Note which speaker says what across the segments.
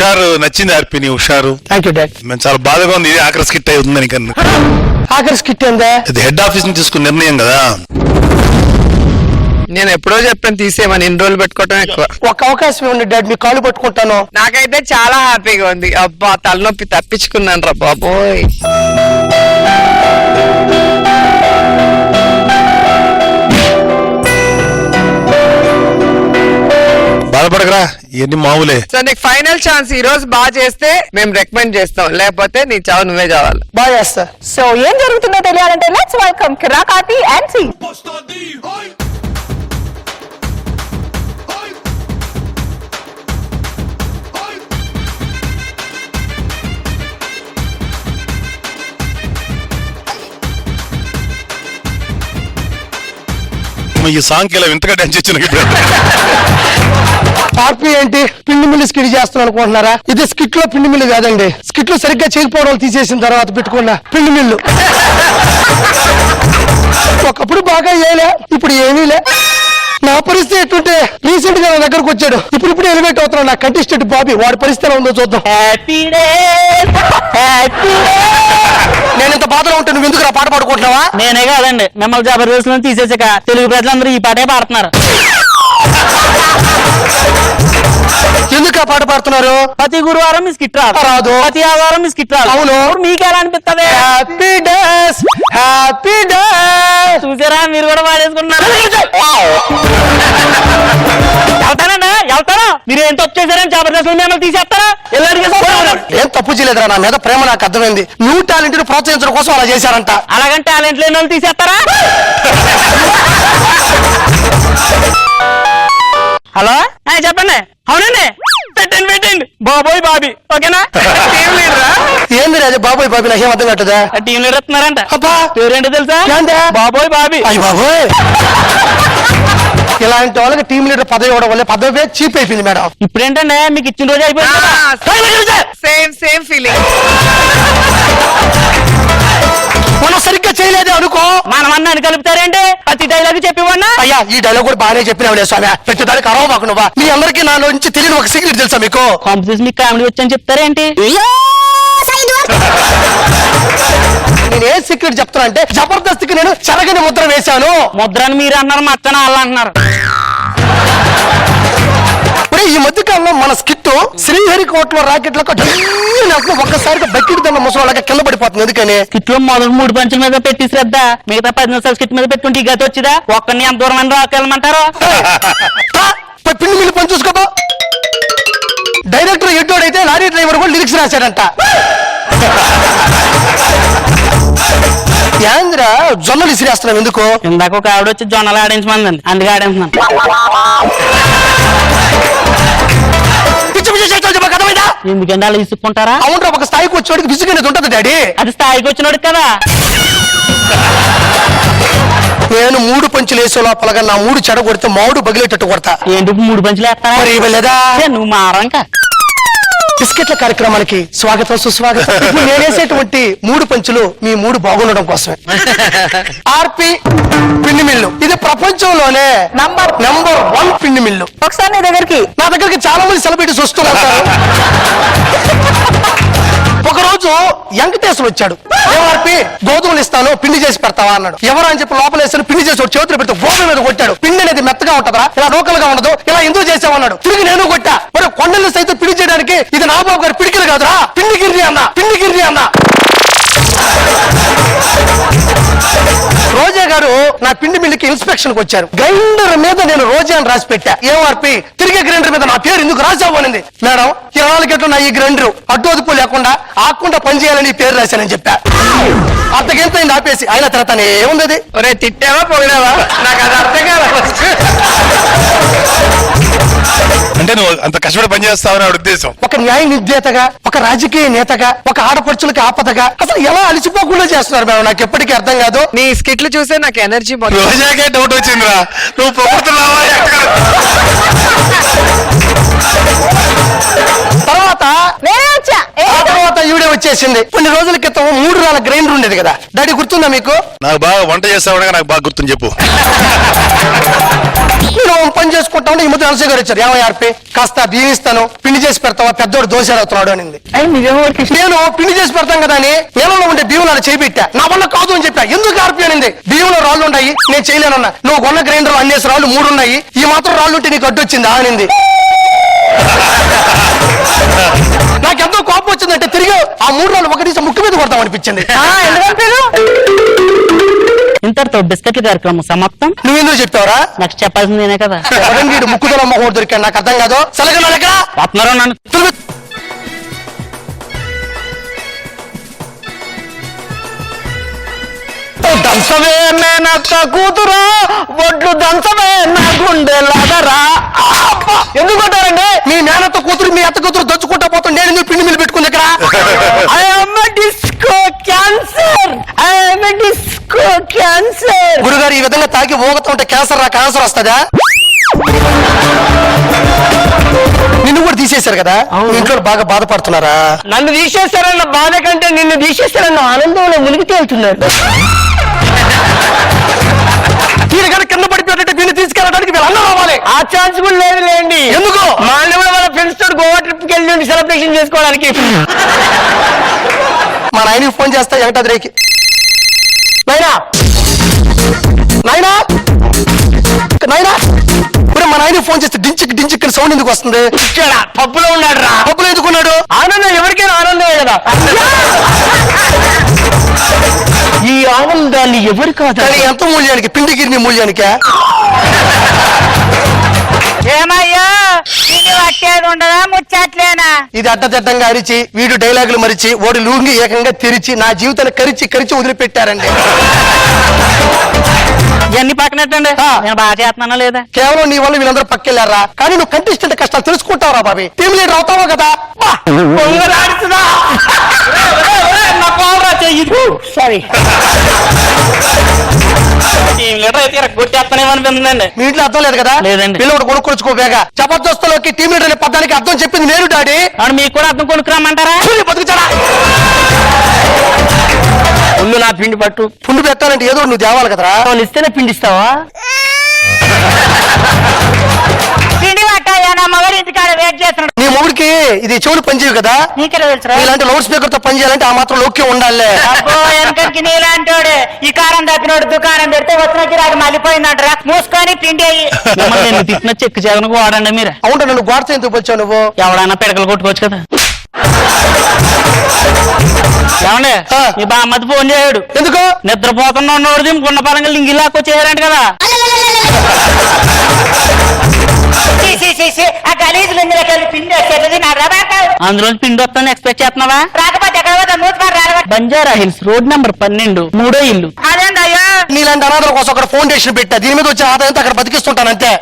Speaker 1: హుషారు నచ్చింది ఆర్పి, నీ హుషారు.
Speaker 2: Thank you dad.
Speaker 1: మేము చాలా బాధగా ఉంది, ఇది ఆఖరి స్కిట్ అవుతుందని కన్నా.
Speaker 2: ఆఖరి స్కిట్ ఏందా?
Speaker 1: ఇది హెడ్ ఆఫీస్ నుంచి తీసుకున్న నిర్ణయం కదా.
Speaker 3: నేను ఎప్పుడో చెప్పాను తీసేయమని, ఇన్ని రోజులు పెట్టుకోవటం ఎక్కువ.
Speaker 2: ఒక అవకాశం ఇవ్వండి డాడ్, మీ కాలు పట్టుకుంటాను.
Speaker 3: నాకైతే చాలా హ్యాపీగా ఉంది. అబ్బా తలనొప్పి తప్పించుకున్నాను రా బాబోయ్.
Speaker 1: బాధపడకరా, ఇవన్నీ మామూలే.
Speaker 3: సో నీకు ఫైనల్ ఛాన్స్, ఈ రోజు బాగా చేస్తే మేము రికమెండ్ చేస్తాం, లేకపోతే నీ చావు నువ్వే చావాలి.
Speaker 2: బాగా చేస్తా.
Speaker 4: సో ఏం జరుగుతుందో తెలియాలంటే let's welcome Kiraak RP and C.
Speaker 1: ఈ సాంగ్ ఇలా వింతగా డాన్స్ చేసిన
Speaker 2: ఆర్పి ఏంటి పిండి మిల్లి స్కిట్ చేస్తున్నాను అనుకుంటున్నారా? ఇది స్కిట్ లో పిండి మిల్లు కాదండి. స్కిట్ లో సరిగ్గా చేయకపోవడం తీసేసిన తర్వాత పెట్టుకున్న పిండి మిల్లు. ఒకప్పుడు బాగా చేయలే, ఇప్పుడు ఏమీ లే. నా పరిస్థితి ఎట్టుంటే రీసెంట్ గా నా దగ్గరకు వచ్చాడు, ఇప్పుడు ఎలివేట్ అవుతున్నాడు నా కంటెస్టెంట్ బాబీ. వాడి పరిస్థితి ఎలా ఉందో చూద్దాం. నేను ఇంత బాధలో ఉంటే నువ్వు ఎందుకు పాట పాడుకుంటున్నావా?
Speaker 5: నేనే కాదండి, మిమ్మల్ని జబర్దస్త్ లో తీసేసాక తెలుగు ప్రజలందరూ ఈ పాటే పాడుతున్నారు.
Speaker 2: ఎందుకు ఆ పాట పాడుతున్నారు?
Speaker 5: ప్రతి గురువారం మీ స్కిట్ రాదు, ప్రతి ఆదివారం మీ స్కిట్ రాదు.
Speaker 2: అవును.
Speaker 5: మీకు ఎలా అనిపిస్తుంది?
Speaker 2: Happy days, happy days.
Speaker 5: చూసారా, మీరు కూడా పాడేసుకున్నారు. వెళ్తానండి, వెళ్తాను. మీరు ఏం తప్పు చేశారని జబర్దస్త్ మిమ్మల్ని తీసేస్తారా?
Speaker 2: ఏం తప్పు చేయలేదురా, నా మీద ప్రేమ నాకు అర్థమైంది. న్యూ టాలెంట్ ని ప్రోత్సహించడం కోసం అలా చేశారంట.
Speaker 5: అలాగని టాలెంట్ లేని వాళ్ళు తీసేస్తారా? హలో, చెప్పండి. అవునండి, పెట్టండి బాబోయ్ బాబీ. ఓకేనా? టీం లీడరా?
Speaker 2: ఏంది రాజు బాబోయ్ బాబీ, నాకేం అర్థం కట్టదా?
Speaker 5: Team leader వస్తున్నారంట.
Speaker 2: అబ్బా,
Speaker 5: పేరేంటో తెలుసా? బాబోయ్ బాబీ.
Speaker 2: అయ్య బాబోయ్, ఇలాంటి వాళ్ళకి టీం లీడర్ పదవి ఇవ్వడం వల్ల పదవి చీప్ అయిపోయింది మేడం.
Speaker 5: ఇప్పుడేంటండి మీకు ఇచ్చిన రోజు అయిపోయింది.
Speaker 3: Same feeling.
Speaker 2: మనం సరిగ్గా చేయలేదు అనుకో,
Speaker 5: మనం అన్నాన్ని కలుపుతారేంటి? ప్రతి డైలాగ్ చెప్పివన్నా.
Speaker 2: అయ్యా ఈ డైలాగ్ కూడా బాగానే చెప్పినావులే స్వామి. ప్రతి దానికి అరవ మాకు నువ్వా. మీ అందరికీ నా నుంచి తెలియని ఒక సీక్రెట్ తెలుసా మీకు?
Speaker 5: కాంపిటీషన్ మీకు కామెడీ వచ్చని చెప్తారేంటి?
Speaker 2: నేను ఏ సీక్రెట్ చెప్తున్నా అంటే, జబర్దస్త్కి నేను చెరగని ముద్ర వేశాను.
Speaker 5: ముద్రని మీరు అన్నారు, మచ్చన వాళ్ళు అంటున్నారు.
Speaker 2: ఈ మధ్య కాలంలో మన స్కిట్ శ్రీహరికోటలో రాకెట్లకు ఒక్కసారిగా బకెట్ దండ ముసలాగా కింద పడిపోతుంది. ఎందుకని
Speaker 5: స్కిట్ లో మొదటి 3 పంచుల మీద పెట్టి శ్రద్ధ, మిగతా 10 నిమిషాలు స్కిట్ మీద పెట్టుకుంటే ఈ గతి వచ్చిదా? ఒక్కరిని ఎంత దూరం అని రాకెళ్ళమంటారు?
Speaker 2: పిండి మిల్లి పని చూసుకోబో. డైరెక్టర్ ఎడ్డోడైతే లారీ డ్రైవర్ కూడా లిరిక్స్ రాశాడంట. యాంద్ర జొన్నలు ఇసిరేస్తున్నాం ఎందుకు?
Speaker 5: ఇందాక ఒక ఆవిడ వచ్చి జొన్నలు ఆడించమందండి, అందుకే ఆడించున్నాను. ఎందుకంటే అలా ఇసుక్కుంటారా?
Speaker 2: అవును, ఒక స్థాయికి వచ్చేవాడికి విసుగు అనేది ఉంటుంది డాడీ.
Speaker 5: అది స్థాయికి వచ్చినోడు కదా.
Speaker 2: నేను 3 పంచులు వేసే లోపలగా నా 3 చెడ కొడితే మామిడి బగిలేటట్టు కొడతా.
Speaker 5: ఏంటి 3 పంచులు వేస్తారా?
Speaker 2: మరి ఇవ్వలేదా?
Speaker 5: నువ్వు మారంక.
Speaker 2: బిస్కెట్ల కార్యక్రమానికి స్వాగతం సుస్వాగతం. నేను వేసేటువంటి 3 పంచులు మీ 3 బాగుండడం కోసమే. ఆర్పి పిండి మిల్లు ఇది ప్రపంచంలోనే నంబర్ 1 పిండి మిల్లు.
Speaker 4: ఒకసారి నా దగ్గరికి
Speaker 2: చాలా మంది సెలబ్రిటీస్ వస్తున్నారు. ఒకరోజు వెంకటేశ్వర వచ్చాడు. ఏమార్పి గోధుమలు ఇస్తాను, పిండి చేసి పెడతావా అన్నాడు. ఎవరు అని చెప్పి లోపల వేస్తాను, పిండి చేసి చేతులు పెడితే గోధుమ మీద కొట్టాడు. పిండి అనేది మెత్తగా ఉంటుందా, ఇలా రోకలుగా ఉండదు, ఇలా ఎందుకు చేసావన్నాడు. తిరిగి నేను కొట్టా. మరి కొండలు సైతం పిండి చేయడానికి ఇది నా బాబు గారు పిడికిలు కాదురా, పిండి గిర్రి అన్న. రోజా గారు నా పిండి మిల్లికి ఇన్స్పెక్షన్ కి వచ్చారు. గ్రైండర్ మీద నేను రోజా అని రాసి పెట్టా. ఏమార్పి తిరిగే గ్రైండర్ మీద నా పేరు ఎందుకు రాసావు అనింది. మేడం 24 గంటలు నా ఈ గ్రైండర్ అడ్డోదుపు లేకుండా ఆకుండా పనిచేయాలని పేరు రాశానని చెప్పా. అర్ధగంట ఆపేసి ఆయన తర్వాతనే ఏముంది?
Speaker 3: ఒరే తిట్టావా పొగిడావా? నాకు అది అర్థం కాదు.
Speaker 1: అంటే నువ్వు అంత కష్టపడి పని చేస్తావని ఆవిడ ఉద్దేశం.
Speaker 2: ఒక న్యాయ నిర్దేతగా, ఒక రాజకీయ నేతగా, ఒక ఆడపడుచులకి ఆపదగా అసలు ఎలా అలిసిపోకుండా చేస్తున్నారు మేడం, నాకు ఎప్పటికీ అర్థం కాదు.
Speaker 3: నీ స్కిట్లు చూసే నాకు ఎనర్జీ
Speaker 1: రోజాకే డౌట్ వచ్చిందిరా, నువ్వు పొగుడుతున్నావా?
Speaker 2: తర్వాత ఈవిడే వచ్చి వచ్చేసింది. కొన్ని రోజుల క్రితం 3 రాళ్ళ గ్రైండర్ ఉండేది కదా డాడీ, గుర్తుందా మీకు?
Speaker 1: నాకు బాగా వంట చేస్తావనగా నాకు బాగా గుర్తుంది చెప్పు.
Speaker 2: నేను పని చేసుకుంటా ఉంటే ఈ మధ్య నలసే గారు వచ్చారు. ఏమయ్య ఆర్పి, కాస్త బియ్యం ఇస్తాను, పిండి చేసి పెడతావా, పెద్దోడు దోశ అవుతున్నాడు అనింది. నేను పిండి చేసి పెడతాం కదా అని నీళ్ళలో ఉండే బియ్యం అలా చేపెట్టా. నా వల్ల కాదు అని చెప్పా. ఎందుకు ఆర్పి అనింది. బియ్యంలో రాళ్ళు ఉన్నాయి, నేను చేయలేనన్నా. నువ్వు కొన్న గ్రైండర్ అన్నేసి రాళ్ళు 3 ఉన్నాయి, ఈ మాత్రం రాళ్ళు ఉంటే నీకు అడ్డు వచ్చిందా అనింది. నాకెంతో కోపం వచ్చిందంటే తిరిగి ఆ 3 రాళ్ళు ఒకటి ముక్కు మీద కొడతాం అనిపించింది.
Speaker 5: ఇంతటితో బిస్కెట్ల కార్యక్రమం సమాప్తం.
Speaker 2: నువ్వెందుకు చెప్పావరా?
Speaker 5: నాకు చెప్పాల్సింది నేనే కదా.
Speaker 2: వీడు ముక్కుదల మొహం దొరికాడు, నాకు అర్థం కాదు. సలగలగా
Speaker 5: ఆత్మరావు నన్ను
Speaker 2: దంచవే మేనత్త కూతురా, ఒడ్లు దంచవే నా గుండె లాగరా. ఎందుకు కొట్టారండి? మీ మేనత్త కూతురు మీ అత్త కూతురు దంచుకుంటా పోతాం, నేను ఎందుకు పిండి మిల్లు పెట్టుకుంది ఇక్కడ? గురుగారు ఈ విధంగా తాగి ఊగుతూ ఉంటే క్యాన్సర్ వస్తుందా? నిన్ను కూడా తీసేశారు కదా, ఇంట్లో బాగా బాధపడుతున్నారా?
Speaker 6: నన్ను తీసేస్తారన్న బాధ కంటే నిన్ను తీసేస్తారన్న ఆనందంలో మునిగి తేలుతున్నారు.
Speaker 2: వీళ్ళు కనుక కింద పడిపోయారంటే వీళ్ళు తీసుకెళ్ళడానికి వీళ్ళు అన్నం రావాలి.
Speaker 6: ఆ ఛాన్స్ కూడా లేదు లేండి.
Speaker 2: ఎందుకు?
Speaker 6: మా అన్న కూడా వాళ్ళ ఫ్రెండ్స్ తోటి గోవా ట్రిప్ కి వెళ్ళి సెలబ్రేషన్ చేసుకోవడానికి.
Speaker 2: మా నాయనకి ఫోన్ చేస్తా వెంకటాద్రికి. నాయనా నాయనా నాయనా, మా నాయనకి ఫోన్ చేస్తే డించిక్ సౌండ్ ఎందుకు వస్తుంది?
Speaker 6: పప్పులో ఉన్నాడు రా.
Speaker 2: పప్పులో ఎందుకున్నాడు?
Speaker 6: ఆనందం ఎవరికైనా ఆనందమే కదా. ఈ ఆనందాన్ని ఎవరు కాదు.
Speaker 2: కానీ ఎంత మూల్యానికి? పిండి గిరిని మూల్యానికా?
Speaker 4: ఏమయ్యా ఇది పట్టేది ఉండదా ముచ్చట్లేనా?
Speaker 2: ఇది అడ్డదిడ్డంగా అరిచి వీడు డైలాగులు మరిచి ఓడి లూంగి ఏకంగా తెరిచి నా జీవితాన్ని కరిచి వదిలిపెట్టారండి.
Speaker 5: ఇవన్నీ పక్కనట్టండి. నేను బాగా చేస్తున్నానా లేదా?
Speaker 2: కేవలం నీ వల్ల వీళ్ళందరూ పక్కెళ్ళారా? కానీ నువ్వు కంటెస్టెంట్ కష్టాలు తెలుసుకుంటావురా బాబీ. టీమ్ లీడర్ అవుతావా కదా?
Speaker 6: సారీ
Speaker 5: కొట్టేస్తానేమనిపిందండి.
Speaker 2: మీ ఇంట్లో అర్థం లేదు కదా?
Speaker 5: లేదండి.
Speaker 2: పిల్లడు కొనుక్కొచ్చుకోబేగా. జబర్దస్తులోకి టీమ్ లీడర్ అనే పదానికి అర్థం చెప్పింది నేను డాడీ.
Speaker 5: అవును, మీకు కూడా అర్థం కొనుక్కురామంటారా?
Speaker 2: బతుకుతాడా?
Speaker 6: ముందు నా పిండి పట్టు.
Speaker 2: పుండు పెట్టాలంటే ఏదో నువ్వు తేవాలి కదరా.
Speaker 6: వాళ్ళు ఇస్తేనే పిండిస్తావా?
Speaker 4: పిండి పట్టాయా? నా మగడు ఇంటికాడ వెయిట్ చేస్తున్నాడు.
Speaker 2: నీ మొగుడికి ఇది చెవులు పనిచేయవు కదా?
Speaker 4: నీకెలా తెలుసురా?
Speaker 2: ఇలాంటి లౌడ్ స్పీకర్ తో పని చేయాలంటే ఆ మాత్రం లోక్యం ఉండాలి.
Speaker 4: అబ్బో వెనకకి నీలాంటోడు ఈ కారం తప్పినోడు దుకాణం పెడితే వచ్చిన గిరాకి మళ్ళీపోయిందంటరా. మూసుకొని పిండి అయ్యి
Speaker 5: మిమ్మల్ని నేను తిట్టిన చెక్కు జగన్ వాడండి మీరు.
Speaker 2: అవును, నన్ను గోడతో ఎందుకు వచ్చావు నువ్వు?
Speaker 5: ఎవడన్నా పిడకలు కొట్టుకోవచ్చు కదా. ఏమండి,
Speaker 2: ఆ.
Speaker 5: ఈ బామ్మది ఫోన్ చేయడు.
Speaker 2: ఎందుకు?
Speaker 5: నిద్రపోతున్నా ఉన్నోడిది గుండ పరంగా లింగిలాక్కొచ్చేయారంట కదా.
Speaker 4: ఆ గలీజులు ఇందులోకి పిండి వచ్చేది నా రబాక.
Speaker 5: అందులో పిండి వస్తాను ఎక్స్పెక్ట్ చేస్తున్నావా?
Speaker 4: రాకపోతే ఎక్కడ పోతా మూసుకొని రాలబట్టి.
Speaker 5: బంజారా హిల్స్ రోడ్ నెంబర్ 12 3వ ఇల్లు.
Speaker 4: అదేందయ్యా?
Speaker 2: నీలాంటి అనాథల కోసం అక్కడ ఫౌండేషన్ పెట్టా. దీని మీద వచ్చే ఆదాయంతో అక్కడ బతికిస్తుంటాను అంతే.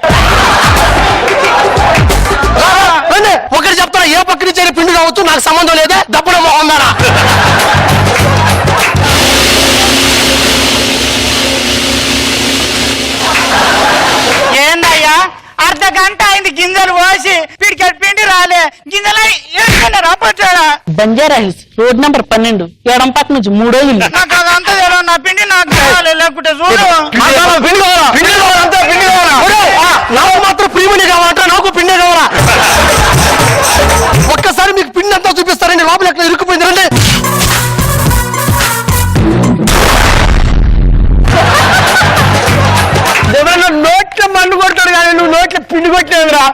Speaker 2: ఒకటి చెప్తాను, ఏ పక్క నుంచి పిండి కావచ్చు, నాకు సంబంధం లేదా. దప్పుడు మొహందానా?
Speaker 4: ఏందయ్యా అర్ధ గంట అయింది గింజలు పోసి పిడికెట్ పిండి రాలే. గింజలు రాపోచాడా?
Speaker 5: బంజారా హిల్స్ రోడ్ నెంబర్ 12 ఎడం పక్క నుంచి 3వ ఇల్లు.
Speaker 4: నాకు అదంతా తెలియదు. నా పిండి నాకు కావాలి, లేకుంటే చూడు.
Speaker 2: నాకు మాత్రం ప్రియమణి కావాలంటే నాకు పిండే కావాలా? ఒక్కసారి మీకు పిండి అంతా చూపిస్తారండి. లోపల ఎక్కడ ఇరుక్కుపోయింది రండి.
Speaker 6: ఎవరన్నా నోట్లో మన్ను కొడతాడు కానీ నువ్వు నోట్లో పిండి కొట్టినరా?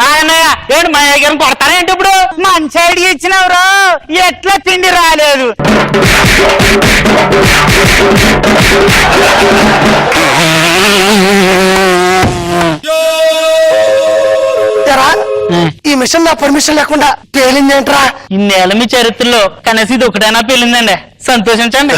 Speaker 5: ఆయనయ్య ఏంటి మా దగ్గర కొడతారా ఏంటి ఇప్పుడు?
Speaker 4: మంచి ఐడియా ఇచ్చినవరా. ఎట్లా పిండి రాలేదు?
Speaker 2: ఈ మిషన్ నా పర్మిషన్ లేకుండా పేలింది ఏంట్రా?
Speaker 5: ఇన్నేళ్ళ మీ చరిత్రలో కనీసం ఇది ఒకటైనా పెళ్ళిందండి. సంతోషించండి.